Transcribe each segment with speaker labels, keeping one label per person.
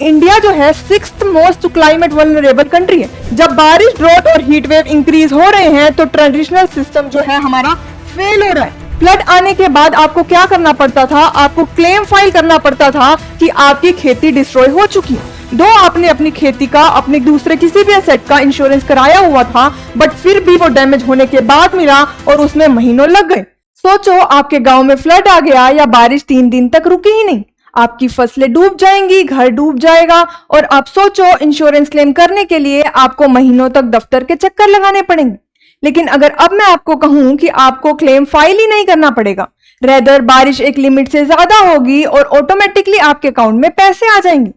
Speaker 1: India जो है 6th most climate vulnerable country है। जब बारिश, ड्रॉट और हीट वेव इंक्रीज हो रहे हैं तो ट्रेडिशनल सिस्टम जो है हमारा फेल हो रहा है। फ्लड आने के बाद आपको क्या करना पड़ता था? आपको क्लेम फाइल करना पड़ता था कि आपकी खेती डिस्ट्रॉय हो चुकी है। दो आपने अपनी खेती का, अपने दूसरे किसी भी एसेट का इंश्योरेंस कराया हुआ था, बट फिर भी वो डैमेज होने के बाद मिला और उसमें महीनों लग गए। सोचो आपके गांव में फ्लड आ गया या बारिश 3 दिन तक रुकी ही नहीं, आपकी फसलें डूब जाएंगी, घर डूब जाएगा और आप सोचो इंश्योरेंस क्लेम करने के लिए आपको महीनों तक दफ्तर के चक्कर लगाने पड़ेंगे। लेकिन अगर अब मैं आपको कहूं कि आपको क्लेम फाइल ही नहीं करना पड़ेगा, रेदर बारिश एक लिमिट से ज्यादा होगी और ऑटोमेटिकली आपके अकाउंट में पैसे आ जाएंगे।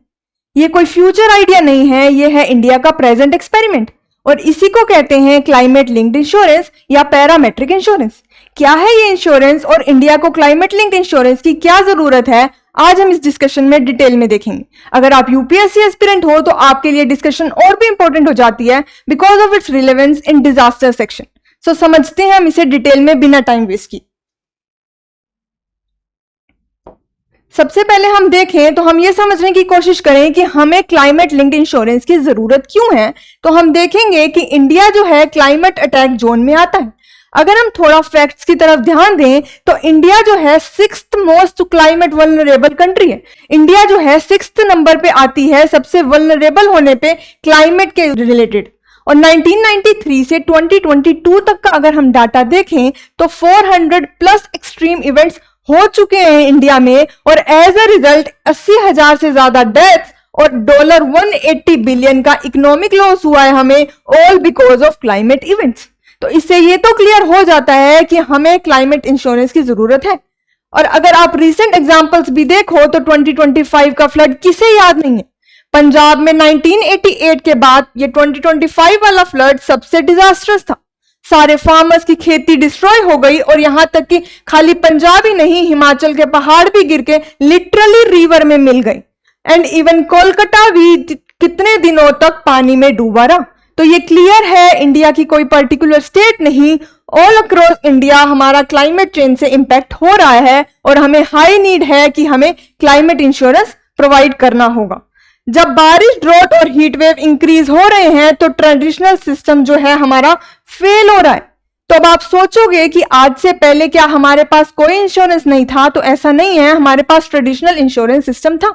Speaker 1: ये कोई फ्यूचर आइडिया नहीं है, ये है इंडिया का प्रेजेंट एक्सपेरिमेंट और इसी को कहते हैं क्लाइमेट लिंक्ड इंश्योरेंस या पैरामेट्रिक इंश्योरेंस। क्या है ये इंश्योरेंस और इंडिया को क्लाइमेट लिंक्ड इंश्योरेंस की क्या जरूरत है, आज हम इस डिस्कशन में डिटेल में देखेंगे। अगर आप यूपीएससी एस्पिरेंट हो तो आपके लिए डिस्कशन और भी इंपॉर्टेंट हो जाती है because of its relevance in disaster section. So समझते हैं हम इसे डिटेल में बिना टाइम वेस्ट किए। सबसे पहले हम देखें तो हम ये समझने की कोशिश करें कि हमें क्लाइमेट लिंक्ड इंश्योरेंस की जरूरत क्यों है। तो हम देखेंगे कि इंडिया जो है क्लाइमेट अटैक जोन में आता है। अगर हम थोड़ा फैक्ट्स की तरफ ध्यान दें तो इंडिया जो है 6th most climate vulnerable country है। इंडिया जो है 6th नंबर पे आती है सबसे वल्नरेबल होने पे क्लाइमेट के रिलेटेड। और 1993 से 2022 तक का अगर हम डाटा देखें तो 400 प्लस एक्सट्रीम इवेंट्स हो चुके हैं इंडिया में और एज अ रिजल्ट 80,000 से ज्यादा डेथ्स और $180 बिलियन का इकोनॉमिक लॉस हुआ है हमें, all because of climate events. तो इससे ये तो क्लियर हो जाता है कि हमें क्लाइमेट इंश्योरेंस की जरूरत है। और अगर आप रीसेंट एग्जांपल्स भी देखो तो 2025 का फ्लड किसे याद नहीं है? पंजाब में 1988 के बाद ये 2025 वाला फ्लड सबसे डिजास्टर्स था। सारे फार्मर्स की खेती डिस्ट्रॉय हो गई और यहां तक कि खाली पंजाब ही नहीं, हिमाचल के पहाड़ भी गिर के लिटरली रिवर में मिल गए एंड इवन कोलकाता भी कितने दिनों तक पानी में डूबा रहा। तो ये क्लियर है इंडिया की कोई पर्टिकुलर स्टेट नहीं, ऑल अक्रॉस इंडिया हमारा क्लाइमेट चेंज से इंपैक्ट हो रहा है और हमें हाई नीड है कि हमें क्लाइमेट इंश्योरेंस प्रोवाइड करना होगा। जब बारिश, ड्रॉट और हीट वेव इंक्रीज हो रहे हैं तो ट्रेडिशनल सिस्टम जो है हमारा फेल हो रहा है। तो अब आप सोचोगे कि आज से पहले क्या हमारे पास कोई इंश्योरेंस नहीं था? तो ऐसा नहीं है, हमारे पास ट्रेडिशनल इंश्योरेंस सिस्टम था।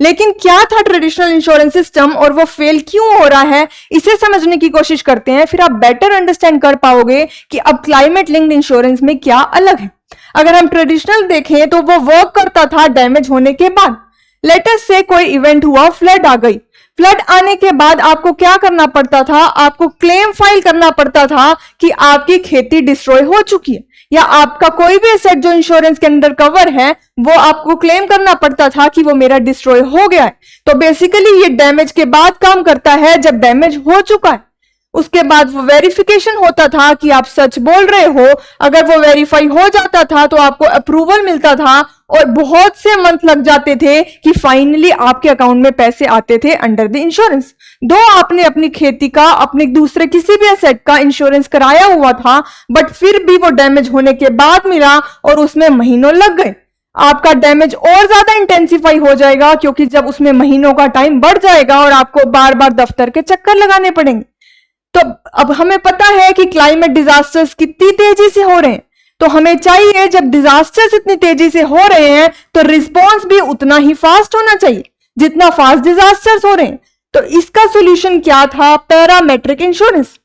Speaker 1: लेकिन क्या था ट्रेडिशनल इंश्योरेंस सिस्टम और वो फेल क्यों हो रहा है, इसे समझने की कोशिश करते हैं, फिर आप बेटर अंडरस्टैंड कर पाओगे कि अब क्लाइमेट लिंक्ड इंश्योरेंस में क्या अलग है। अगर हम ट्रेडिशनल देखें तो वो वर्क करता था डैमेज होने के बाद। लेट अस से कोई इवेंट हुआ, फ्लड आ गई। फ्लड आने के बाद आपको क्या करना पड़ता था? आपको क्लेम फाइल करना पड़ता था कि आपकी खेती डिस्ट्रॉय हो चुकी है या आपका कोई भी एसेट जो इंश्योरेंस के अंडर कवर है वो आपको क्लेम करना पड़ता था कि वो मेरा डिस्ट्रॉय हो गया है। तो बेसिकली ये डैमेज के बाद काम करता है, जब डैमेज हो चुका है उसके बाद वो वेरिफिकेशन होता था कि आप सच बोल रहे हो। अगर वो वेरीफाई हो जाता था तो आपको अप्रूवल मिलता था और बहुत से मंथ लग जाते थे कि फाइनली आपके अकाउंट में पैसे आते थे अंडर द इंश्योरेंस। दो आपने अपनी खेती का, अपने दूसरे किसी भी एसेट का इंश्योरेंस कराया हुआ था, बट फिर भी वो डैमेज होने के बाद मिला और उसमें महीनों लग गए। आपका डैमेज और ज्यादा इंटेंसिफाई हो जाएगा क्योंकि जब उसमें महीनों का टाइम बढ़ जाएगा और आपको बार बार दफ्तर के चक्कर लगाने पड़ेंगे। तो अब हमें पता है कि क्लाइमेट डिजास्टर्स कितनी तेजी से हो रहे हैं, तो हमें चाहिए जब डिजास्टर्स इतनी तेजी से हो रहे हैं तो रिस्पॉन्स भी उतना ही फास्ट होना चाहिए जितना फास्ट डिजास्टर्स हो रहे हैं। तो इसका सॉल्यूशन क्या था? Parametric insurance.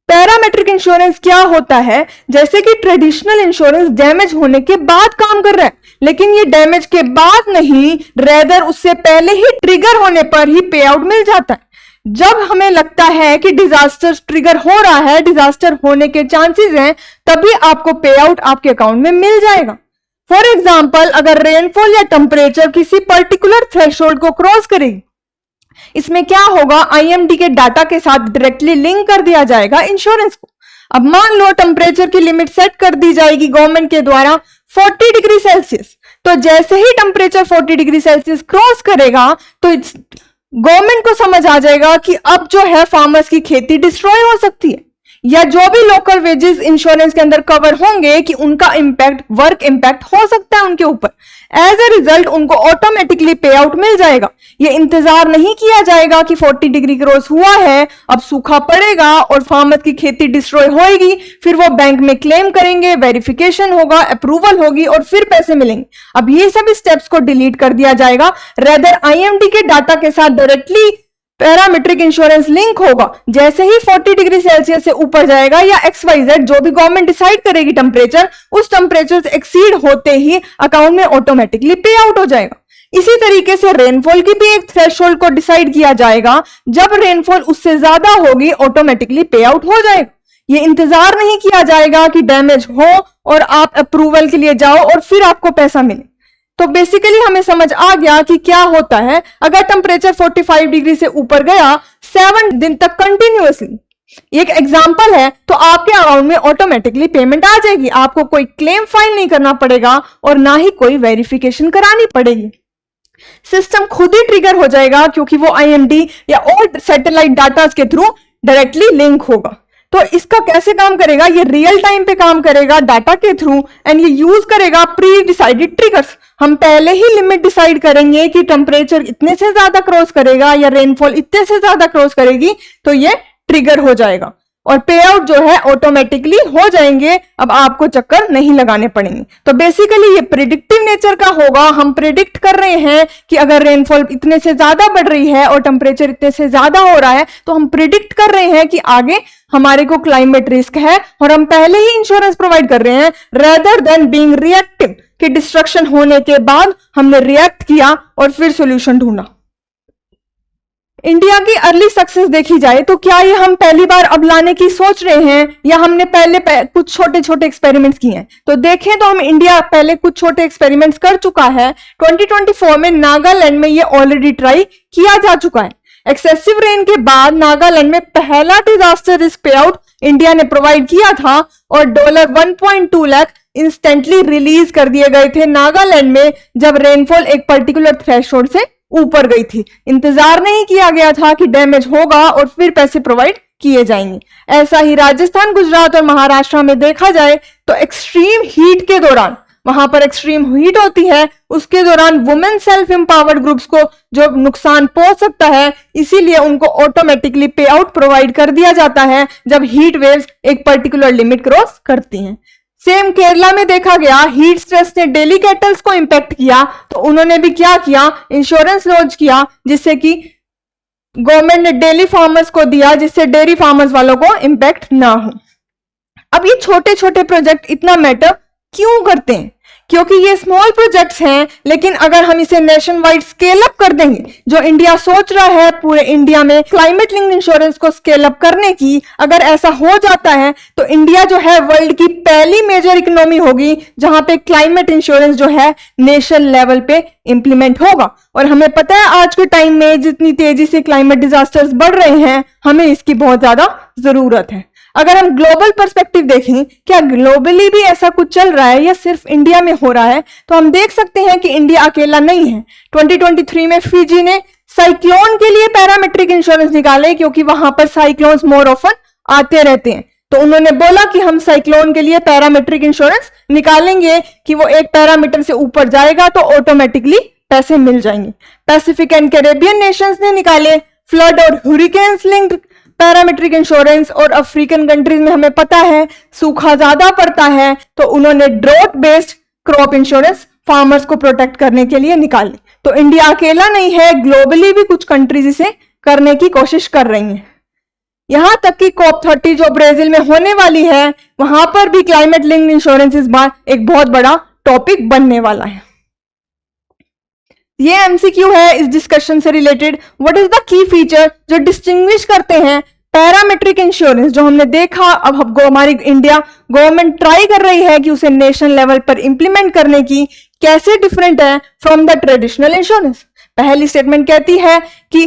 Speaker 1: पैरामेट्रिक इंश्योरेंस क्या होता है? जैसे कि ट्रेडिशनल इंश्योरेंस डैमेज होने के बाद काम कर रहा है, लेकिन ये डैमेज के बाद नहीं, रेदर उससे पहले ही ट्रिगर होने पर ही पे आउट मिल जाता है। जब हमें लगता है कि डिजास्टर ट्रिगर हो रहा है, डिजास्टर होने के चांसेस हैं, तभी आपको पे आउट आपके अकाउंट में मिल जाएगा। फॉर एग्जांपल अगर रेनफॉल या टेम्परेचर किसी पर्टिकुलर थ्रेशोल्ड को क्रॉस करेगी, इसमें क्या होगा? आईएमडी के डाटा के साथ डायरेक्टली लिंक कर दिया जाएगा इंश्योरेंस को। अब मान लो टेम्परेचर की लिमिट सेट कर दी जाएगी गवर्नमेंट के द्वारा 40 डिग्री सेल्सियस। तो जैसे ही टेम्परेचर 40 डिग्री सेल्सियस क्रॉस करेगा तो गवर्नमेंट को समझ आ जाएगा कि अब जो है फार्मर्स की खेती डिस्ट्रॉय हो सकती है या जो भी लोकल वेजेस इंश्योरेंस के अंदर कवर होंगे कि उनका इंपैक्ट, वर्क इंपैक्ट हो सकता है उनके ऊपर, एज ए रिजल्ट उनको ऑटोमेटिकली पे आउट मिल जाएगा। ये इंतजार नहीं किया जाएगा कि 40 डिग्री क्रॉस हुआ है, अब सूखा पड़ेगा और फार्मर की खेती डिस्ट्रॉय होएगी, फिर वो बैंक में क्लेम करेंगे, वेरिफिकेशन होगा, अप्रूवल होगी और फिर पैसे मिलेंगे। अब ये सभी स्टेप्स को डिलीट कर दिया जाएगा। रेदर आईएमडी के डाटा के साथ डायरेक्टली पैरामीट्रिक इंश्योरेंस लिंक होगा। जैसे ही 40 डिग्री सेल्सियस से ऊपर जाएगा या XYZ जो भी गवर्नमेंट डिसाइड करेगी टेम्परेचर, उस टेम्परेचर से एक्सीड होते ही अकाउंट में ऑटोमेटिकली पे आउट हो जाएगा। इसी तरीके से रेनफॉल की भी एक थ्रेशोल्ड को डिसाइड किया जाएगा, जब रेनफॉल उससे ज्यादा होगी ऑटोमेटिकली पे आउट हो जाएगा। ये इंतजार नहीं किया जाएगा कि डैमेज हो और आप अप्रूवल के लिए जाओ और फिर आपको पैसा मिले। तो बेसिकली हमें समझ आ गया कि क्या होता है अगर टेम्परेचर 45 डिग्री से ऊपर गया 7 दिन तक कंटिन्यूअसली। एक एग्जांपल है, तो आपके अकाउंट में ऑटोमेटिकली पेमेंट आ जाएगी, आपको कोई क्लेम फाइल नहीं करना पड़ेगा और ना ही कोई वेरिफिकेशन करानी पड़ेगी। सिस्टम खुद ही ट्रिगर हो जाएगा क्योंकि वो आईएमडी या और सैटेलाइट डाटा के थ्रू डायरेक्टली लिंक होगा। तो इसका कैसे काम करेगा, ये रियल टाइम पे काम करेगा डाटा के थ्रू एंड ये यूज करेगा प्री डिसाइडेड ट्रिगर्स। हम पहले ही लिमिट डिसाइड करेंगे कि टेम्परेचर इतने से ज्यादा क्रॉस करेगा या रेनफॉल इतने से ज्यादा क्रॉस करेगी, तो ये ट्रिगर हो जाएगा और पे आउट जो है ऑटोमेटिकली हो जाएंगे। अब आपको चक्कर नहीं लगाने पड़ेंगे। तो बेसिकली ये प्रिडिक्टिव नेचर का होगा। हम प्रिडिक्ट कर रहे हैं कि अगर रेनफॉल इतने से ज्यादा बढ़ रही है और टेम्परेचर इतने से ज्यादा हो रहा है, तो हम प्रिडिक्ट कर रहे हैं कि आगे हमारे को क्लाइमेट रिस्क है और हम पहले ही इंश्योरेंस प्रोवाइड कर रहे हैं, रेदर देन बीइंग रिएक्टिव कि डिस्ट्रक्शन होने के बाद हमने रिएक्ट किया और फिर सोल्यूशन ढूंढा। इंडिया की अर्ली सक्सेस देखी जाए तो क्या ये हम पहली बार अब लाने की सोच रहे हैं या हमने पहले कुछ छोटे छोटे एक्सपेरिमेंट्स किए हैं? तो देखें तो हम इंडिया पहले कुछ छोटे एक्सपेरिमेंट्स कर चुका है। 2024 में नागालैंड में ये ऑलरेडी ट्राई किया जा चुका है। एक्सेसिव रेन के बाद नागालैंड में पहला डिजास्टर रिस्क पे आउट इंडिया ने प्रोवाइड किया था और $1.2 लाख इंस्टेंटली रिलीज कर दिए गए थे नागालैंड में जब रेनफॉल एक पर्टिकुलर थ्रेशोल्ड से ऊपर गई थी। इंतजार नहीं किया गया था कि डैमेज होगा और फिर पैसे प्रोवाइड किए जाएंगे। ऐसा ही राजस्थान, गुजरात और महाराष्ट्र में देखा जाए तो एक्सट्रीम हीट के दौरान, वहां पर एक्सट्रीम हीट होती है, उसके दौरान वुमेन सेल्फ एम्पावर्ड ग्रुप्स को जो नुकसान पहुंच सकता है, इसीलिए उनको ऑटोमेटिकली पे आउट प्रोवाइड कर दिया जाता है जब हीट वेव्स एक पर्टिकुलर लिमिट क्रॉस करती हैं। सेम केरला में देखा गया, हीट स्ट्रेस ने डेली कैटल्स को इंपैक्ट किया, तो उन्होंने भी क्या किया, इंश्योरेंस लॉन्च किया जिससे कि गवर्नमेंट ने डेली फार्मर्स को दिया, जिससे डेयरी फार्मर्स वालों को इंपैक्ट ना हो। अब ये छोटे छोटे प्रोजेक्ट इतना मैटर क्यों करते हैं? क्योंकि ये स्मॉल प्रोजेक्ट्स हैं, लेकिन अगर हम इसे नेशन वाइड स्केल अप कर देंगे, जो इंडिया सोच रहा है पूरे इंडिया में क्लाइमेट लिंक्ड इंश्योरेंस को स्केल अप करने की, अगर ऐसा हो जाता है तो इंडिया जो है वर्ल्ड की पहली मेजर इकोनॉमी होगी जहां पे क्लाइमेट इंश्योरेंस जो है नेशनल लेवल पे इंप्लीमेंट होगा। और हमें पता है आज के टाइम में जितनी तेजी से क्लाइमेट डिजास्टर्स बढ़ रहे हैं, हमें इसकी बहुत ज्यादा जरूरत है। अगर हम ग्लोबल पर्सपेक्टिव देखें, क्या ग्लोबली भी ऐसा कुछ चल रहा है या सिर्फ इंडिया में हो रहा है, तो हम देख सकते हैं कि इंडिया अकेला नहीं है। 2023 में फिजी ने साइक्लोन के लिए पैरामेट्रिक इंश्योरेंस निकाले क्योंकि वहां पर साइक्लोन्स मोर ऑफन आते रहते हैं। तो उन्होंने बोला कि हम साइक्लोन के लिए पैरामेट्रिक इंश्योरेंस निकालेंगे कि वो एक पैरामीटर से ऊपर जाएगा तो ऑटोमेटिकली पैसे मिल जाएंगे। पैसिफिक एंड कैरेबियन नेशंस ने निकाले फ्लड और हुरिकेन्स लिंक्ड पैरामेट्रिक इंश्योरेंस, और अफ्रीकन कंट्रीज में हमें पता है सूखा ज्यादा पड़ता है, तो उन्होंने drought based crop insurance farmers को प्रोटेक्ट करने के लिए निकाले। तो इंडिया अकेला नहीं है, ग्लोबली भी कुछ कंट्रीज इसे करने की कोशिश कर रही हैं। यहां तक कि COP30 जो ब्राजील में होने वाली है, वहां पर भी क्लाइमेट लिंक्ड इंश्योरेंस इस बार एक बहुत बड़ा टॉपिक बनने वाला है। ये MCQ है इस डिस्कशन से related. What is the key feature जो डिस्टिंग्विश करते हैं पैरामेट्रिक इंश्योरेंस, जो हमने देखा अब हमारी इंडिया गवर्नमेंट ट्राई कर रही है कि उसे नेशनल लेवल पर इंप्लीमेंट करने की, कैसे डिफरेंट है फ्रॉम द ट्रेडिशनल इंश्योरेंस। पहली स्टेटमेंट कहती है कि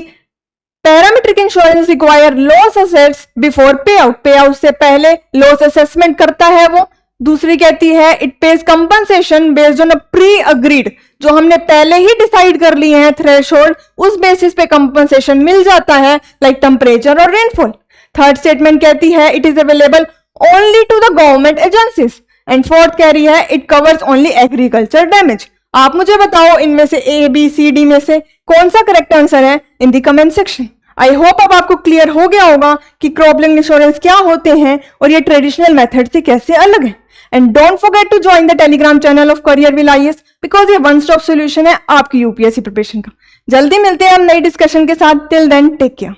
Speaker 1: parametric insurance require loss assets before पे आउट, पे आउट से पहले लॉस असेसमेंट करता है वो। दूसरी कहती है it pays compensation based on a pre agreed, जो हमने पहले ही डिसाइड कर लिए हैं थ्रेशोल्ड, उस बेसिस पे कंपनसेशन मिल जाता है लाइक टेम्परेचर और रेनफॉल। थर्ड स्टेटमेंट कहती है it is available only to the government agencies, and fourth कह रही है it covers only agriculture damage. आप मुझे बताओ इनमें से ए बी सी डी में से कौन सा करेक्ट आंसर है in the comment section. I hope अब आपको क्लियर हो गया होगा कि क्रॉप लिंक्ड इंश्योरेंस क्या होते हैं और ये ट्रेडिशनल मेथड से कैसे अलग है। And don't forget to join the Telegram channel of Careerwill IAS, because ये वन स्टॉप सोल्यूशन है आपकी यूपीएससी प्रिपरेशन का। जल्दी मिलते हैं हम नई डिस्कशन के साथ। Till then take care.